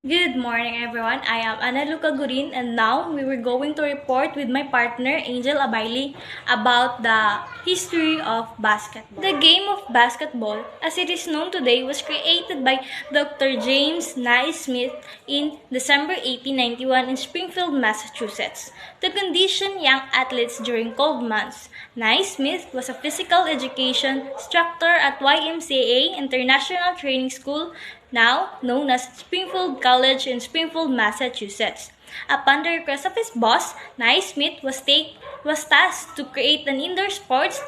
Good morning, everyone. I am Annalou Cagurin, and now we were going to report with my partner, Angel Abayle, about the history of basketball. The game of basketball, as it is known today, was created by Dr. James Naismith in December 1891 in Springfield, Massachusetts, to condition young athletes during cold months. Naismith was a physical education instructor at YMCA International Training School, now known as Springfield College in Springfield, Massachusetts. Upon the request of his boss, Naismith was tasked to create an indoor sports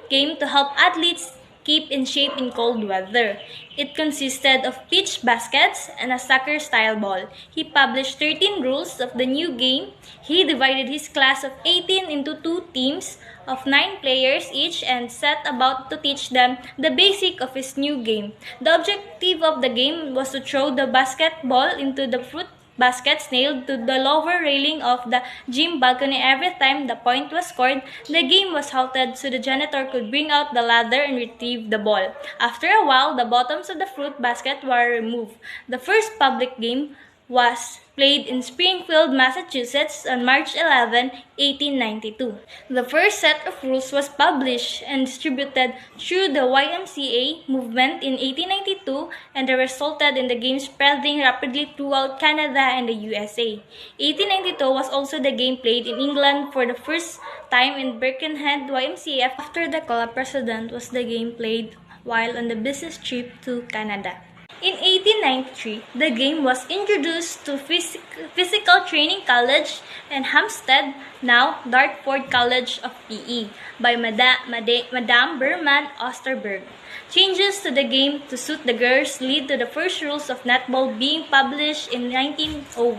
game to help athletes keep in shape in cold weather. It consisted of pitch baskets and a soccer-style ball. He published 13 rules of the new game. He divided his class of 18 into two teams of 9 players each and set about to teach them the basic of his new game. The objective of the game was to throw the basketball into the fruit baskets nailed to the lower railing of the gym balcony. Every time the point was scored, the game was halted so the janitor could bring out the ladder and retrieve the ball. After a while, the bottoms of the fruit basket were removed. The first public game was played in Springfield, Massachusetts on March 11, 1892. The first set of rules was published and distributed through the YMCA movement in 1892, and resulted in the game spreading rapidly throughout Canada and the USA. 1892 was also the game played in England for the first time in Birkenhead YMCA. After the Cola President was the game played while on the business trip to Canada. In 1893, the game was introduced to Physical Training College in Hampstead, now Dartford College of PE, by Madame Berman Osterberg. Changes to the game to suit the girls lead to the first rules of netball being published in 1901.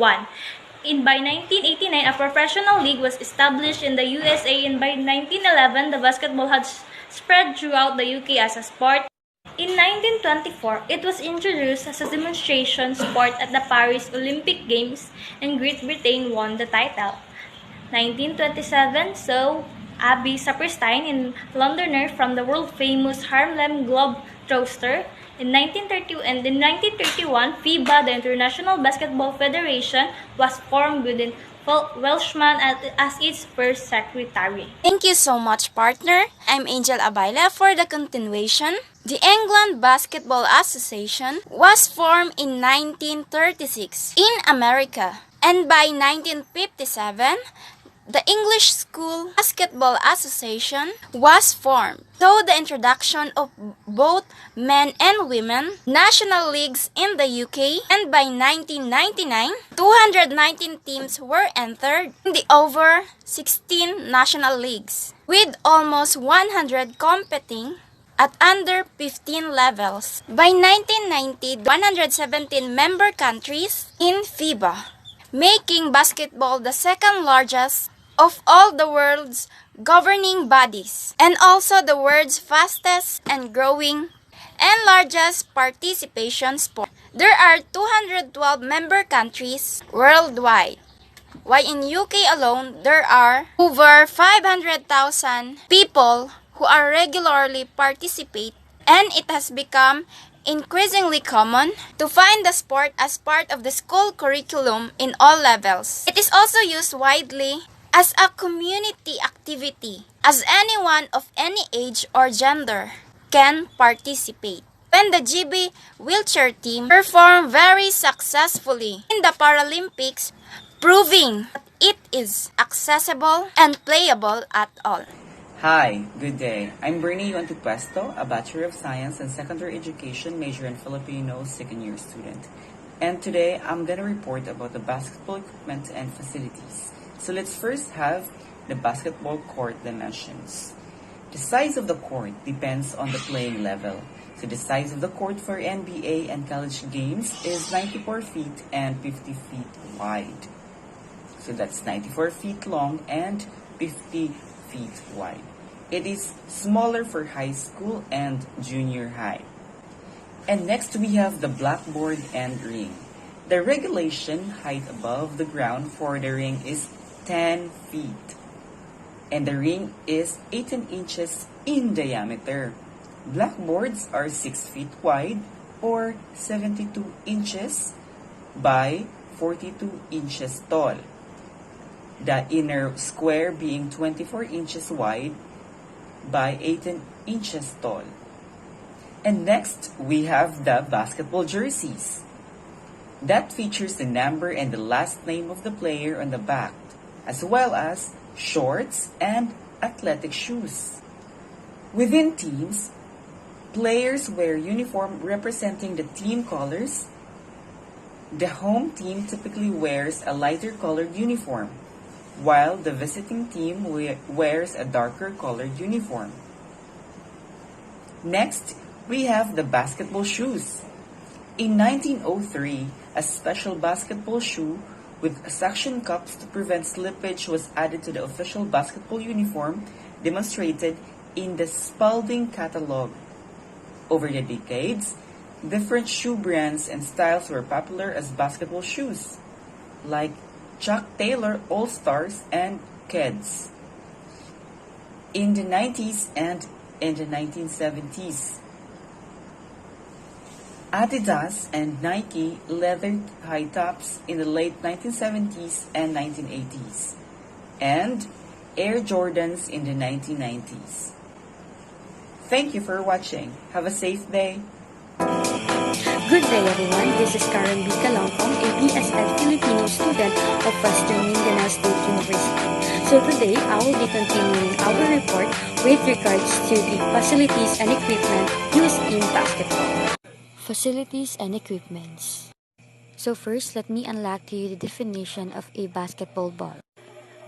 By 1989, a professional league was established in the USA, and by 1911, the basketball had spread throughout the UK as a sport. In 1924, it was introduced as a demonstration sport at the Paris Olympic Games, and Great Britain won the title. 1927 saw Abby Saperstein in Londoner from the world-famous Harlem Globetrotters. In 1932 and in 1931, FIBA, the International Basketball Federation, was formed within Welshman as its first secretary. Thank you so much, partner. I'm Angel Abayle for the continuation. The England Basketball Association was formed in 1936 in America, and by 1957, the English School Basketball Association was formed. So the introduction of both men and women national leagues in the UK, and by 1999, 219 teams were entered in the over 16 national leagues, with almost 100 competing at under 15 levels. By 1990, 117 member countries in FIBA, making basketball the second largest of all the world's governing bodies, and also the world's fastest and growing and largest participation sport. There are 212 member countries worldwide, while in UK alone there are over 500,000 people who are regularly participate, and it has become increasingly common to find the sport as part of the school curriculum in all levels. It is also used widely as a community activity, as anyone of any age or gender can participate. When the GB wheelchair team performed very successfully in the Paralympics, proving that it is accessible and playable at all. Hi, good day. I'm Bernie Antipuesto, a Bachelor of Science and Secondary Education major in Filipino second-year student. And today, I'm going to report about the basketball equipment and facilities. So let's first have the basketball court dimensions. The size of the court depends on the playing level. So the size of the court for NBA and college games is 94 feet and 50 feet wide. So that's 94 feet long and 50 feet wide. It is smaller for high school and junior high. And next we have the blackboard and ring. The regulation height above the ground for the ring is 10 feet. And the ring is 18 inches in diameter. Blackboards are 6 feet wide or 72 inches by 42 inches tall, the inner square being 24 inches wide by 18 inches tall. And next, we have the basketball jerseys. That features the number and the last name of the player on the back, as well as shorts and athletic shoes. Within teams, players wear uniform representing the team colors. The home team typically wears a lighter colored uniform, while the visiting team wears a darker colored uniform. Next, we have the basketball shoes. In 1903, a special basketball shoe with suction cups to prevent slippage was added to the official basketball uniform demonstrated in the Spalding catalog. Over the decades, different shoe brands and styles were popular as basketball shoes, like Chuck Taylor All-Stars and Keds. In the 90s and in the 1970s, Adidas and Nike leather high tops in the late 1970s and 1980s, and Air Jordans in the 1990s. Thank you for watching. Have a safe day. Good day everyone, this is Karen B. Calongcong, a BSED Filipino student of Western Mindanao State University. So today, I will be continuing our report with regards to the facilities and equipment used in basketball. Facilities and equipments. So first, let me unlock to you the definition of a basketball ball.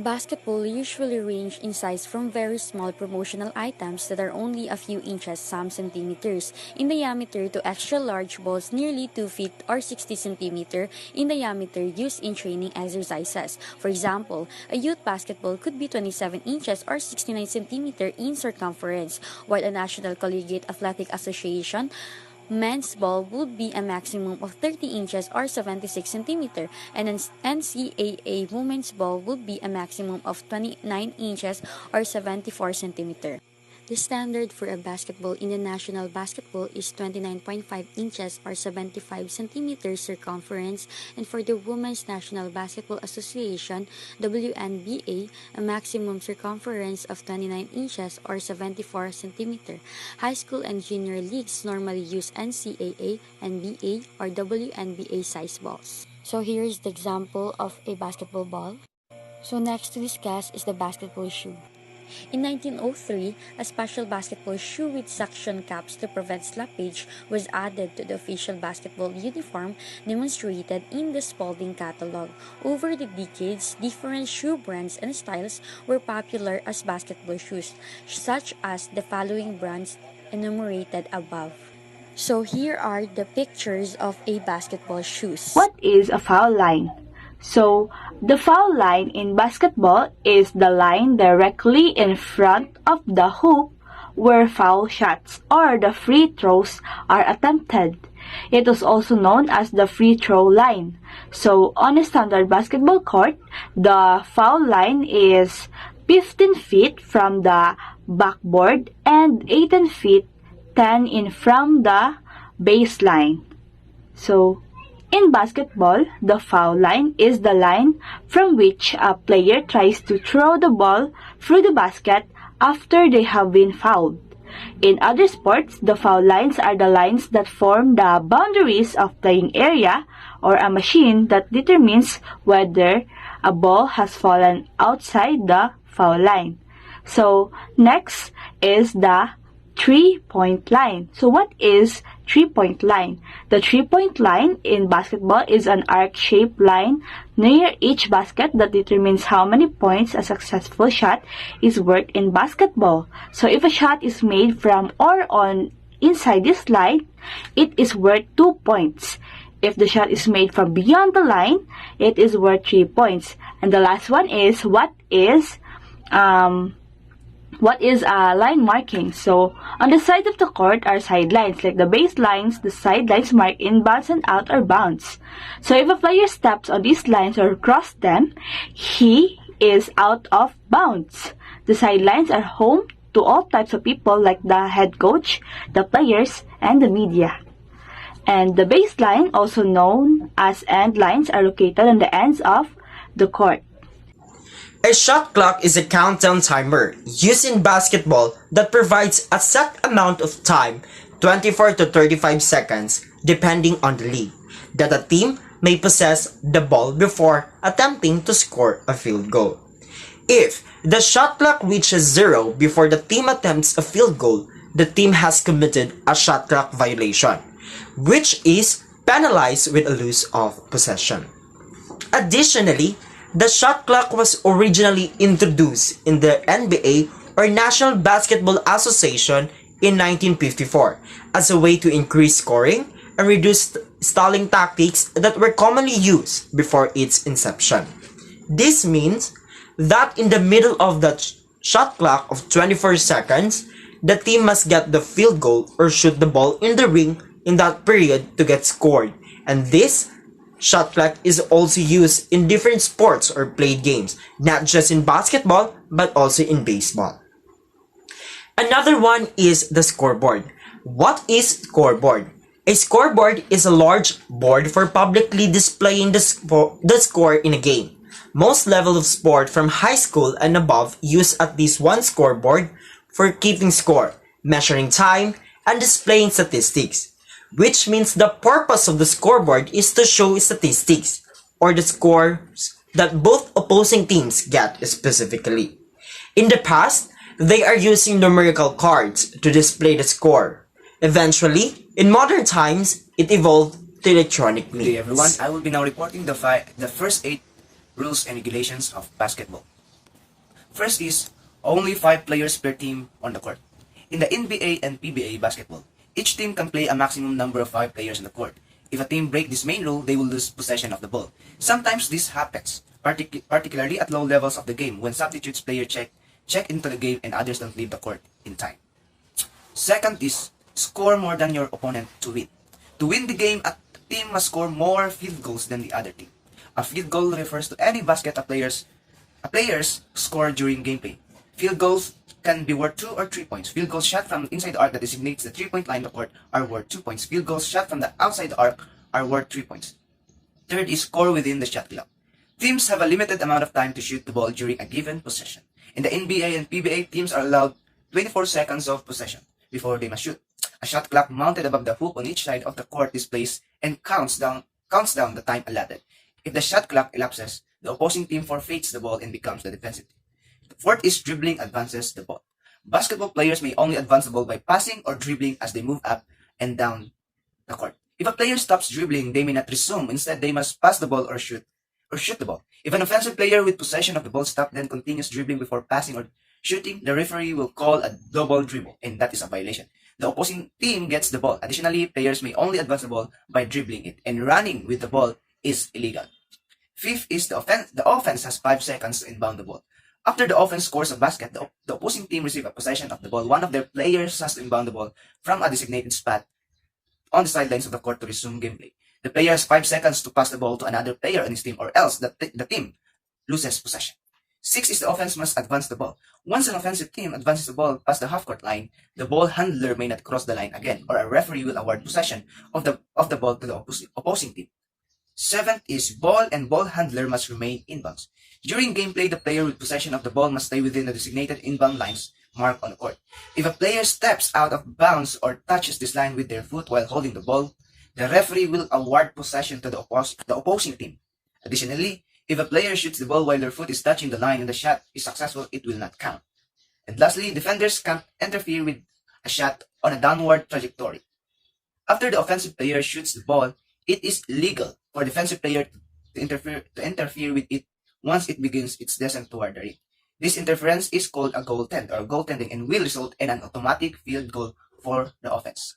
Basketball usually range in size from very small promotional items that are only a few inches, some centimeters, in diameter to extra large balls nearly 2 feet or 60 centimeter in diameter used in training exercises. For example, a youth basketball could be 27 inches or 69 centimeter in circumference, while a National Collegiate Athletic Association men's ball would be a maximum of 30 inches or 76 centimeter, and an NCAA women's ball would be a maximum of 29 inches or 74 centimeter. The standard for a basketball in the national basketball is 29.5 inches or 75 centimeters circumference, and for the Women's National Basketball Association, WNBA, a maximum circumference of 29 inches or 74 centimeter. High school and junior leagues normally use NCAA, NBA, or WNBA size balls. So here is the example of a basketball ball. So next to discuss is the basketball shoe. In 1903, a special basketball shoe with suction caps to prevent slippage was added to the official basketball uniform demonstrated in the Spalding catalog. Over the decades, different shoe brands and styles were popular as basketball shoes, such as the following brands enumerated above. So here are the pictures of a basketball shoes. What is a foul line? So, the foul line in basketball is the line directly in front of the hoop where foul shots or the free throws are attempted. It is also known as the free throw line. So, on a standard basketball court, the foul line is 15 feet from the backboard and 18 feet 10 in from the baseline. So, in basketball, the foul line is the line from which a player tries to throw the ball through the basket after they have been fouled. In other sports, the foul lines are the lines that form the boundaries of playing area or a machine that determines whether a ball has fallen outside the foul line. So, next is the 3-point line. So what is 3-point line? The 3-point line in basketball is an arc-shaped line near each basket that determines how many points a successful shot is worth in basketball. So if a shot is made from or on inside this line, it is worth 2 points. If the shot is made from beyond the line, it is worth 3 points. And the last one is what is line marking? So, on the side of the court are sidelines, like the baselines, the sidelines mark inbounds and out or bounds. So, if a player steps on these lines or cross them, he is out of bounds. The sidelines are home to all types of people like the head coach, the players, and the media. and the baseline, also known as end lines, are located on the ends of the court. A shot clock is a countdown timer used in basketball that provides a set amount of time, 24 to 35 seconds, depending on the league, that a team may possess the ball before attempting to score a field goal. If the shot clock reaches 0 before the team attempts a field goal, the team has committed a shot clock violation, which is penalized with a loss of possession. Additionally, the shot clock was originally introduced in the NBA or National Basketball Association in 1954 as a way to increase scoring and reduce stalling tactics that were commonly used before its inception. This means that in the middle of the shot clock of 24 seconds, the team must get the field goal or shoot the ball in the ring in that period to get scored, and this shot clock is also used in different sports or played games, not just in basketball, but also in baseball. Another one is the scoreboard. What is scoreboard? A scoreboard is a large board for publicly displaying the score in a game. Most levels of sport from high school and above use at least one scoreboard for keeping score, measuring time, and displaying statistics. Which means the purpose of the scoreboard is to show statistics, or the scores that both opposing teams get specifically. In the past, they are using numerical cards to display the score. Eventually, in modern times, it evolved to electronic means. Good day everyone, I will be now reporting the first 8 rules and regulations of basketball. First is, only 5 players per team on the court. In the NBA and PBA basketball, each team can play a maximum number of 5 players on the court. If a team breaks this main rule, they will lose possession of the ball. Sometimes this happens, particularly at low levels of the game when substitutes players check into the game and others don't leave the court in time. Second is, score more than your opponent to win. To win the game, a team must score more field goals than the other team. A field goal refers to any basket a players score during gameplay. Field goals can be worth 2 or 3 points. Field goals shot from inside the arc that designates the 3-point line of the court are worth 2 points. Field goals shot from the outside the arc are worth 3 points. Third is score within the shot clock. Teams have a limited amount of time to shoot the ball during a given possession. In the NBA and PBA, teams are allowed 24 seconds of possession before they must shoot. A shot clock mounted above the hoop on each side of the court displays and counts down the time allotted. If the shot clock elapses, the opposing team forfeits the ball and becomes the defensive team. Fourth is dribbling advances the ball. Basketball players may only advance the ball by passing or dribbling as they move up and down the court. If a player stops dribbling, they may not resume. Instead, they must pass the ball or shoot the ball. If an offensive player with possession of the ball stops then continues dribbling before passing or shooting, the referee will call a double dribble, and that is a violation. The opposing team gets the ball. Additionally, players may only advance the ball by dribbling it, and running with the ball is illegal. Fifth is the offense. The offense has 5 seconds to inbound the ball. After the offense scores a basket, the opposing team receives a possession of the ball. One of their players has to inbound the ball from a designated spot on the sidelines of the court to resume gameplay. The player has 5 seconds to pass the ball to another player on his team, or else the team loses possession. 6 is the offense must advance the ball. Once an offensive team advances the ball past the half-court line, the ball handler may not cross the line again, or a referee will award possession of the ball to the opposing team. 7th is ball and ball handler must remain inbounds. During gameplay, the player with possession of the ball must stay within the designated inbound lines marked on the court. If a player steps out of bounds or touches this line with their foot while holding the ball, the referee will award possession to the opposing team. Additionally, if a player shoots the ball while their foot is touching the line and the shot is successful, it will not count. And lastly, defenders can't interfere with a shot on a downward trajectory. After the offensive player shoots the ball, it is legal for defensive player to interfere with it once it begins its descent toward the rim. This interference is called a goaltend or goaltending and will result in an automatic field goal for the offense.